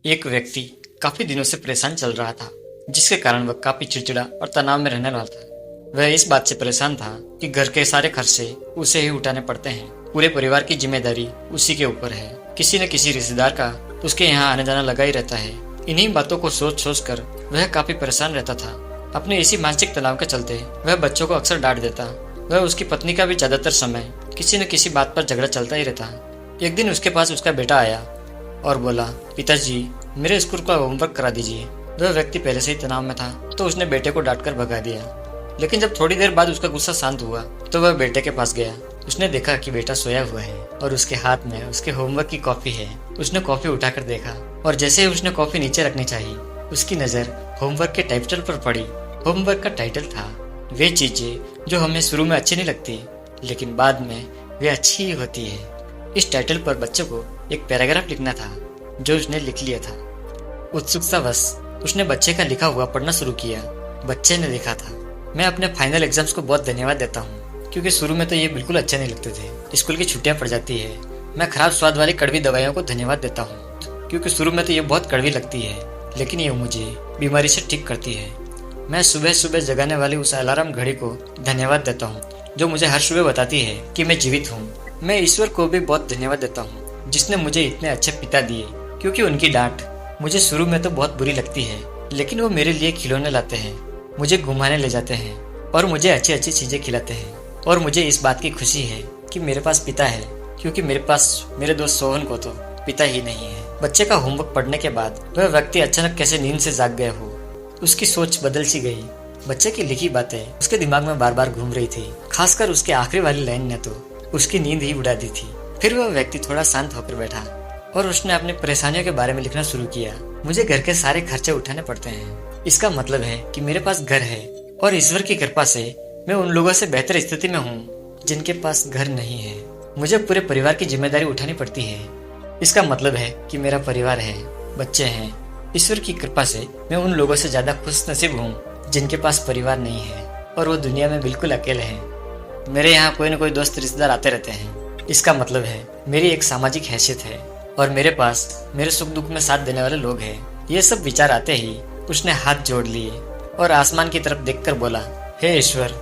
एक व्यक्ति काफी दिनों से परेशान चल रहा था, जिसके कारण वह काफी चिड़चिड़ा और तनाव में रहने वाला था। वह इस बात से परेशान था कि घर के सारे खर्चे उसे ही उठाने पड़ते हैं। पूरे परिवार की जिम्मेदारी उसी के ऊपर है। किसी न किसी रिश्तेदार का उसके यहाँ आने जाना लगा ही रहता है। इन्हीं बातों को सोच सोच कर वह काफी परेशान रहता था। अपने इसी मानसिक तनाव के चलते वह बच्चों को अक्सर डांट देता। वह उसकी पत्नी का भी ज्यादातर समय किसी न किसी बात पर झगड़ा चलता ही रहता। एक दिन उसके पास उसका बेटा आया और बोला, पिताजी मेरे स्कूल का होमवर्क करा दीजिए। वह व्यक्ति पहले से ही तनाव में था, तो उसने बेटे को डांट कर भगा दिया। लेकिन जब थोड़ी देर बाद उसका गुस्सा शांत हुआ तो वह बेटे के पास गया। उसने देखा कि बेटा सोया हुआ है और उसके हाथ में उसके होमवर्क की कॉपी है। उसने कॉपी उठाकर देखा और जैसे ही उसने कॉपी नीचे रखनी चाहिए, उसकी नजर होमवर्क के टाइटल पर पड़ी। होमवर्क का टाइटल था, वे चीजें जो हमें शुरू में अच्छी नहीं लगती लेकिन बाद में वे अच्छी ही होती है। इस टाइटल पर बच्चे को एक पैराग्राफ लिखना था, जो उसने लिख लिया था। उत्सुकतावश उसने बच्चे का लिखा हुआ पढ़ना शुरू किया। बच्चे ने लिखा था, मैं अपने फाइनल एग्जाम्स को बहुत धन्यवाद देता हूँ, क्योंकि शुरू में तो ये बिल्कुल अच्छे नहीं लगते थे। स्कूल की छुट्टियां पड़ जाती है। मैं खराब स्वाद वाली कड़वी दवाइयों को धन्यवाद देता हूँ, क्योंकि शुरू में तो ये बहुत कड़वी लगती है, लेकिन ये मुझे बीमारी से ठीक करती है। मैं सुबह सुबह जगाने वाली उस अलार्म घड़ी को धन्यवाद देता हूँ, जो मुझे हर सुबह बताती है कि मैं जीवित हूँ। मैं ईश्वर को भी बहुत धन्यवाद देता हूँ, जिसने मुझे इतने अच्छे पिता दिए, क्योंकि उनकी डांट मुझे शुरू में तो बहुत बुरी लगती है, लेकिन वो मेरे लिए खिलौने लाते हैं, मुझे घुमाने ले जाते हैं और मुझे अच्छी अच्छी चीजें खिलाते हैं। और मुझे इस बात की खुशी है कि मेरे पास पिता है, क्योंकि मेरे पास मेरे दोस्त सोहन को तो पिता ही नहीं है। बच्चे का होमवर्क पढ़ने के बाद वह व्यक्ति अचानक कैसे नींद से जाग गया हो। उसकी सोच बदल सी गई। बच्चे की लिखी बातें उसके दिमाग में बार बार घूम रही थी। खासकर उसके आखिरी वाली लाइन ने तो उसकी नींद ही उड़ा दी थी। फिर वह व्यक्ति थोड़ा शांत होकर बैठा और उसने अपनी परेशानियों के बारे में लिखना शुरू किया। मुझे घर के सारे खर्चे उठाने पड़ते हैं। इसका मतलब है कि मेरे पास घर है और ईश्वर की कृपा से मैं उन लोगों से बेहतर स्थिति में हूँ जिनके पास घर नहीं है। मुझे पूरे परिवार की जिम्मेदारी उठानी पड़ती है। इसका मतलब है कि मेरा परिवार है, बच्चे हैं। ईश्वर की कृपा से मैं उन लोगों से ज्यादा खुश नसीब हूँ जिनके पास परिवार नहीं है और वो दुनिया में बिल्कुल अकेले हैं। मेरे यहाँ कोई न कोई दोस्त रिश्तेदार आते रहते हैं। इसका मतलब है मेरी एक सामाजिक हैसियत है और मेरे पास मेरे सुख दुख में साथ देने वाले लोग हैं। ये सब विचार आते ही उसने हाथ जोड़ लिए और आसमान की तरफ देखकर बोला, हे ईश्वर,